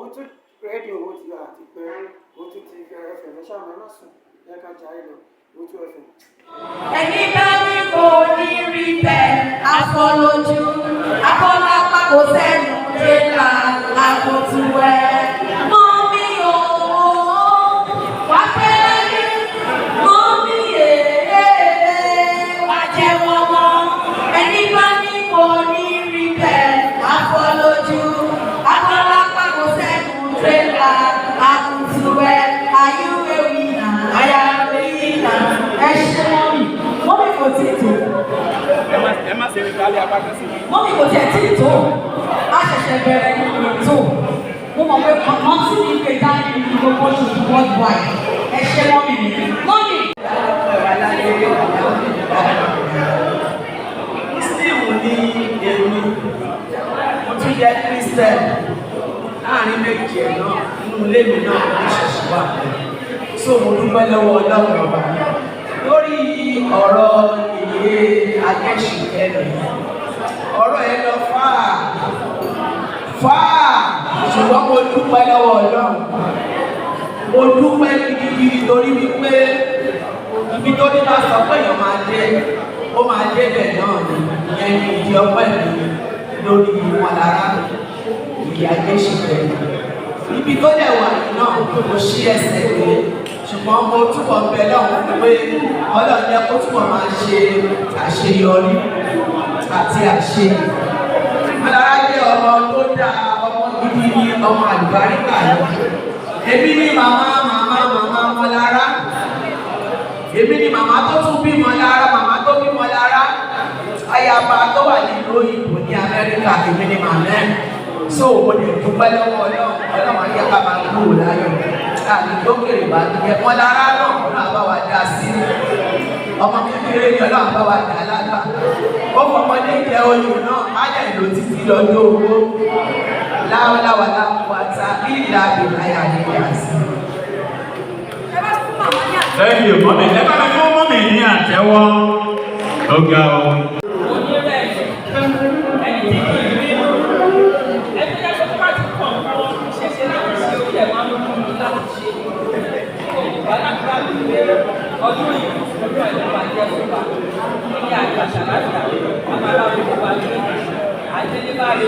òun tún rédíò owó ti yọ àti pé òun tún ti ẹfẹ̀ ní sáà mẹ́mà sùn yẹ ká jà ìlọ òun tún ẹfẹ̀. ẹni bá ní kò ní rí bẹ́ẹ̀ afọlójú afọlápá kò sẹ́nu tẹ́lá àkótúwẹ́ mọ́ mi ò wá pẹ́lẹ́ mọ́ mi wá jẹ́ wọ́n mọ́ ẹni bá ní kò ní rí bẹ́ẹ̀ afọlójú afọlápá kò sẹ́nu tẹ́lá àkótúwẹ́ ayúwé wíná ayáwé wíná ẹ ṣe mọ́mí kò tí tó. ẹ má ṣe ìdálẹ́ apákan sí. mọ́mí kò tí ẹ̀ tí tó a ṣẹ̀ṣẹ̀ bẹ̀rẹ̀ ní tó mo mọ̀ pé wọ́n sì ní pé dání ní gbogbo oṣù worldwide ẹ ṣe mọ́mí mi. mọ́mí. Muslim ní èmi mo tún jẹ́ Christian láàrin méjì ẹ̀ náà nínú ilé mi náà ní ṣẹ̀ṣẹ̀ wà so mo dúpẹ́ lọ́wọ́ Ọlọ́run ọba lórí ọ̀rọ̀ ìyè Agẹ́ṣìnkẹ́mi ọ̀rọ̀ ẹ̀ lọ fáà ṣùgbọ́n mo dúpẹ́ lọ́wọ́ Ọlọ́run mo dúpẹ́ gidigidi torí wípé ibi tó ní bá sọ pé èèyàn máa dé ó máa dé bẹ̀ náà ni ìyẹn ní ìdí ọpẹ́ mi lórí wọn lára ìyè Agẹ́ṣìnkẹ́mi ibi tó dẹ̀ wà náà mo ṣí ẹsẹ̀ pé ṣùgbọ́n mo túbọ̀ bẹ lọ́wọ́ pé Ọlọ́run jẹ́ kó túbọ̀ máa ṣe àṣeyọrí àti àṣeyẹ. Alára jẹ́ ọmọ tó dá ọmọ gidi ní ọmọ àlùbáríkà lọ. Èmi ni màmá Mọ́lára. Èmi ni màmá tó tún bí Mọ́lára, màmá tó bí Mọ́lára. Ayaba tó wà nínú òyìnbó ní Amẹ́ríkà, èmi ni màmá ẹ̀. So mo lè dúpẹ́ lọ́wọ́ Ọlọ́run ayé ká máa kúrò láyọ̀. Àdìgbòkèrè bá ti yẹ Mọ́lára náà Ọlọ́run àbá wa dá sí. Ọmọ kékeré ni Ọlọ́run àbá wa dá lágbà. Ó fọmọdé jẹ oyún náà, á dẹ̀ lò títí lọ́jọ́ owó. Láwọ́láwà láwọ́ ta ìlà ìlàyà ní ìyàsí. Thank you, mọ́mí. Ẹ bá mi fún mọ́mí ní àtẹ́wọ́. Ó ga ọ. Ọdún yìí, ọdún àìlọ́wà jẹ́ fún wa, ní àjàṣà láti àwọn amáláwọ̀ ìjọba ní àjẹ́lébáyé,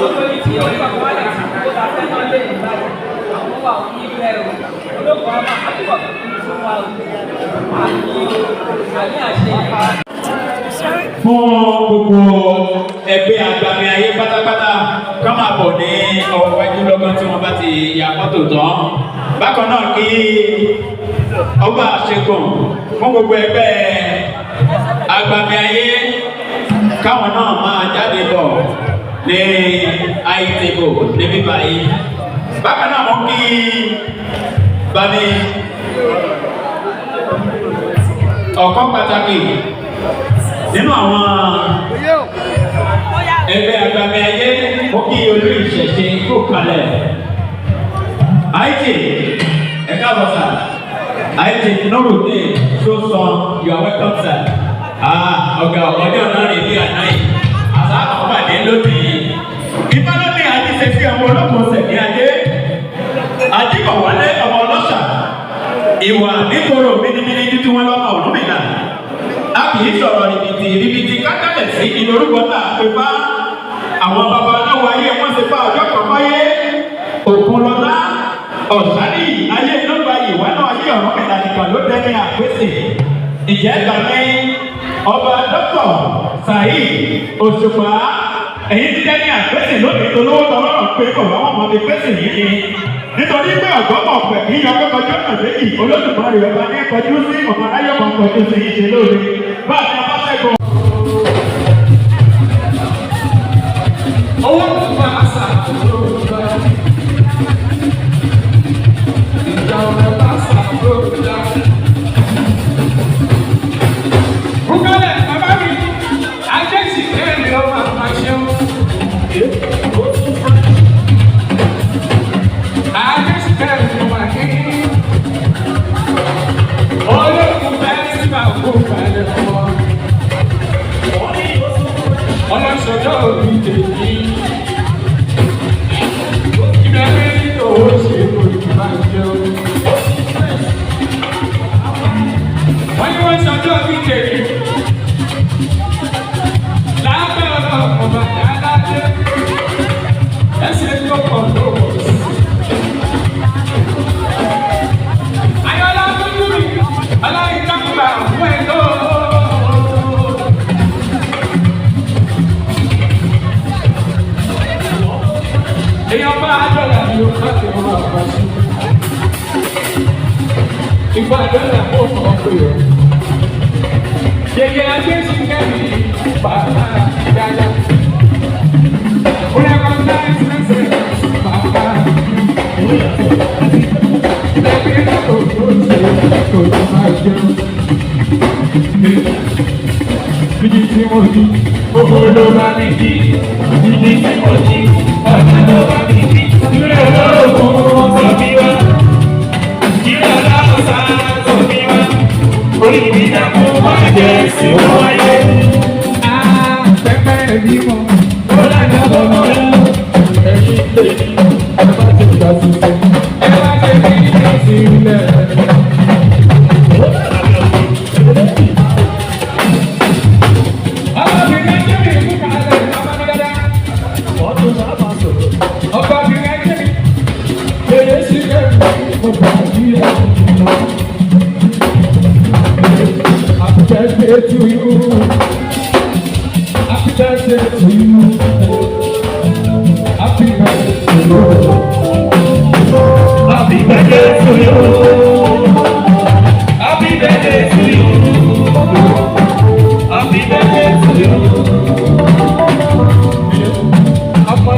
ọdún yìí tí ọjọ́ àwọn wáyé tí ó bá fẹ́ náà lè ní báyìí, àwọn wà ní ìbẹ̀rù, olóògùn ọmọ àtúbọ̀ fún wa àní àṣẹ ìpa. Fún gbogbo ẹgbẹ́ Agbami Ayé pátápátá ká máa bọ̀ ní ọwọ́ iwájú lọ́gán tí wọ́n bá ti ya fọ́tò tán. Bákan náà kí ọba àṣekùn fún gbogbo ẹgbẹ́ Agbami Ayé káwọn náà máa jáde bọ̀ ní àìtèbò níbí báyìí. Bákan náà mo kí bani ọ̀kan pàtàkì nínú àwọn ẹgbẹ́ Agbami Ayé mo kí olú ìṣẹ̀ṣe kó kalẹ̀. àìtè ẹ̀ka bọ̀sà. àìtè Nurudeen Soson, you are welcome sir. Ọ̀gá ọjọ́ náà rè bí àná yìí. Àṣà àkọ́pàdé lónìí. Ìfọlọ́dún àti ṣèṣì ọmọ olókùn ṣẹ̀dí ajé. Ajíkọ̀wálé ọmọ ọlọ́ṣà. Ìwà nítorò mímímí títí wọn lọ́mọ Ọ̀rúnmìlà. A kì í sọ̀rọ̀ rìbìtì kákàlẹ̀ sí ìlórúkọ náà pé bá àwọn babaláwo ayé wọn ṣe bá ọjọ́ kan wáyé. Òkunlọ́lá ọ̀sánì ayé nọ́mbà ìwà náà ayé Ọ̀rúnmìlà nìkan ló dẹ́ni àpèsè. Ìjẹ́ gbàgbé ọba dọ́kítọ̀ Saheed Òṣùpá èyí ti dẹ́ni àpèsè lónìí tó lówó tọrọ pé kò lọ́wọ́ mọ́ mi pèsè yìí ni. Nítorí pé ọ̀gbọ́n ọ̀pẹ̀ kì í yọ kọ́kọ́jọ́ náà méjì Olódùmarè ọba ní kọjú sí ọmọ aráyọ̀ kan kọjú sí ìṣe lóore. Bá a ní ọba ṣẹ́gun. Owó tó bá a sà lóòótọ́. Ìjà ọ̀rẹ́ bá a sà lóòótọ́. Bùkálẹ̀ bàbá mi, Agẹ́ṣìnkẹ́mi ọmọ àmàṣẹ́wó. Agẹ́ṣìnkẹ́mi ọmọ àkékeré. Olókùn bẹ́ẹ̀ sí bá òkú balẹ̀ fún ọ. tó pọ̀ tó pọ̀. Ayọ̀lá lójú mi, aláìdáàbà fún ẹ̀dọ́. Èèyàn bá dọ́là ní o láti ọmọ àgbà sí. Ìgbà dọ́là ó sọ pé o. Yẹ̀yẹ̀ ajé sí kẹ́mi bàbá dáadáa. Ó yẹ kó dá ẹsẹ̀ bàbá. Ẹgbẹ́ náà kò tó ṣe kò tó máa jẹun. Bíjí tí mo ní, owó ló bá mi jí. Bíjí tí mo ní, ọ̀nà ló bá mi jí. Ilé olóògùn sọ bí wá. Ilé aláwọ̀sá sọ bí wá. Orí mi dàpọ̀ wá jẹ́ sí wọ́n wáyé. Pẹ́pẹ́ mi mọ̀, ó lájà bọ̀mọ̀ rẹ̀. Ẹ̀yin lè ní, ẹ bá ti gbà sílẹ̀. Ẹ bá ti fi ìgbà sílẹ̀. Happy birthday to you. Happy birthday to you. Happy birthday to you. Happy birthday to you. Happy birthday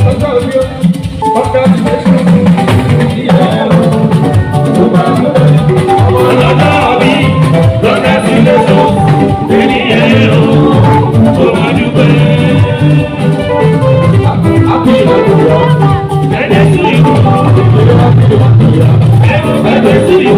to you. Happy birthday to you.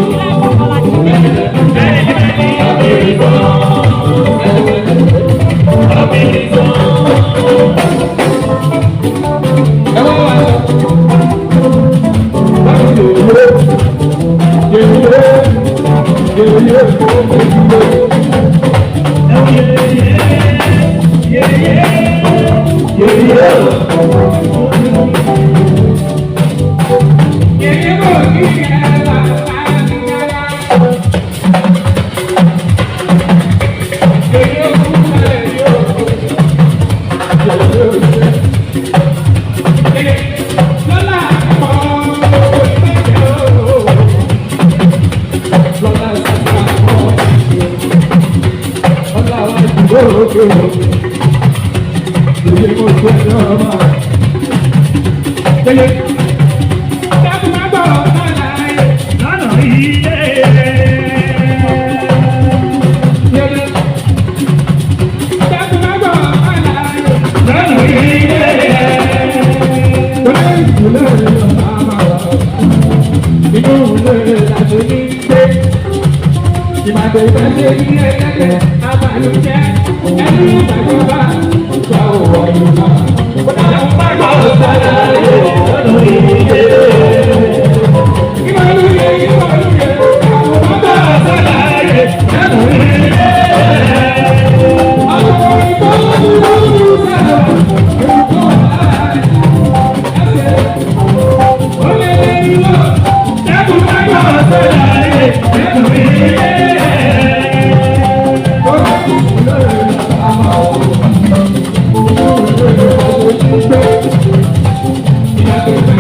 Happy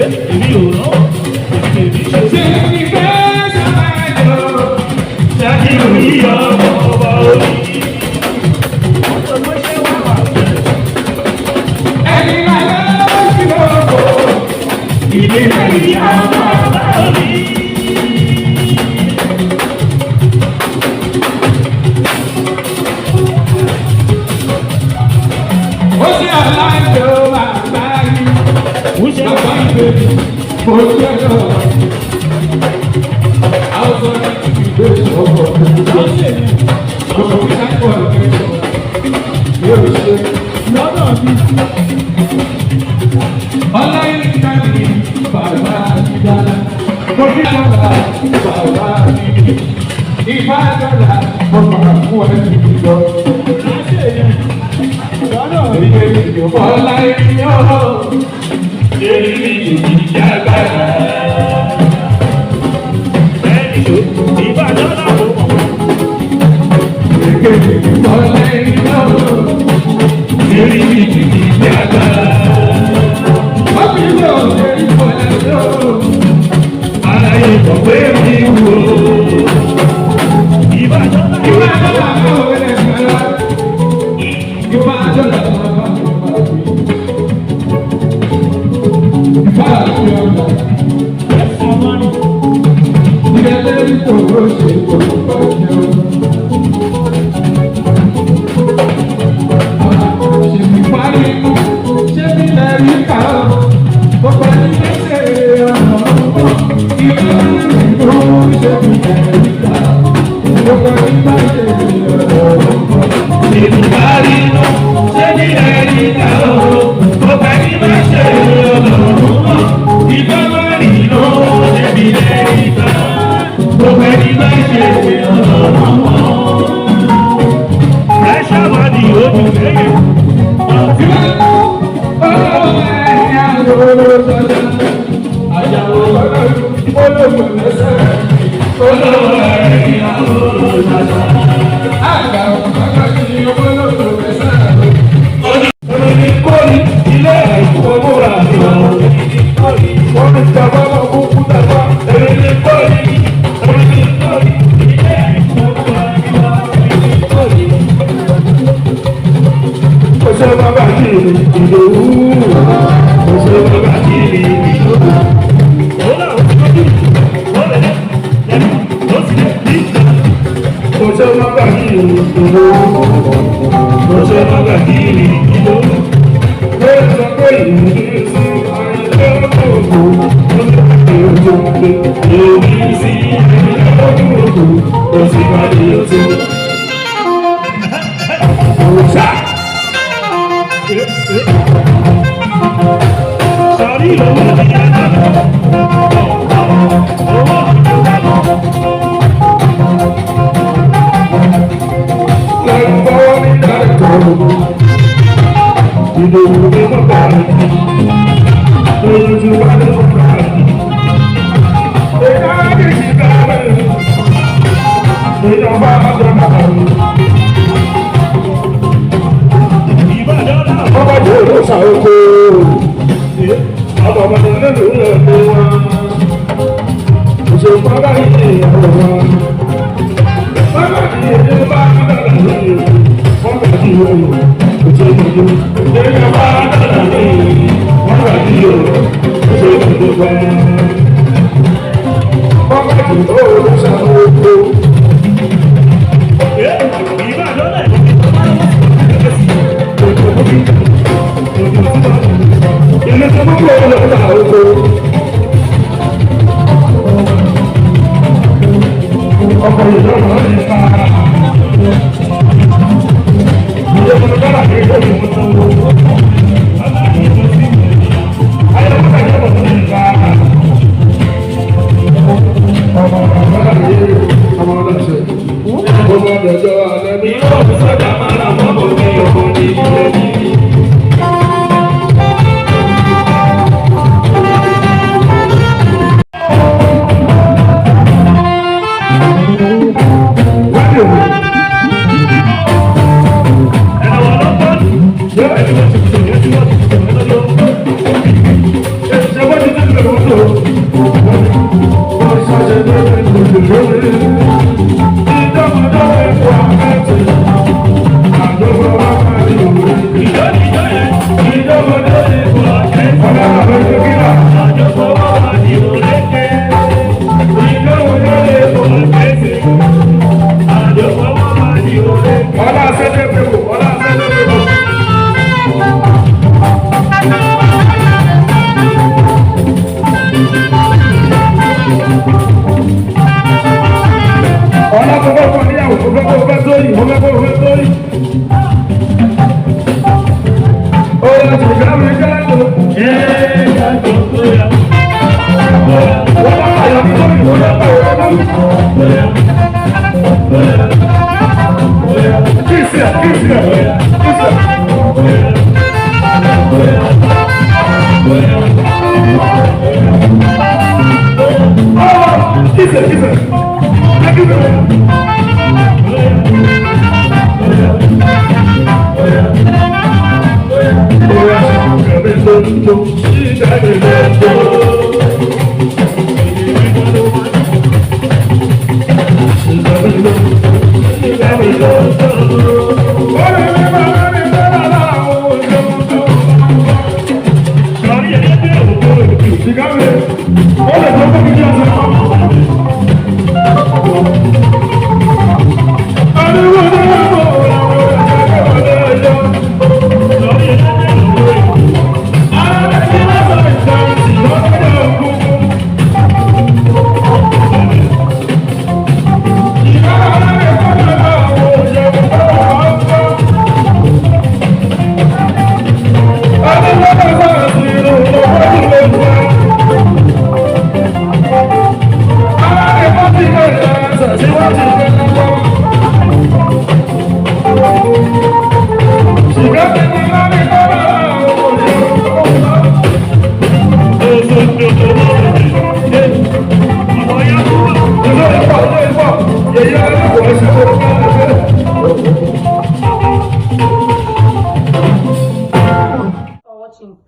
Thank you.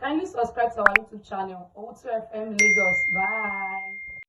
Kindly subscribe to our YouTube channel, Owutu FM Lagos. Bye.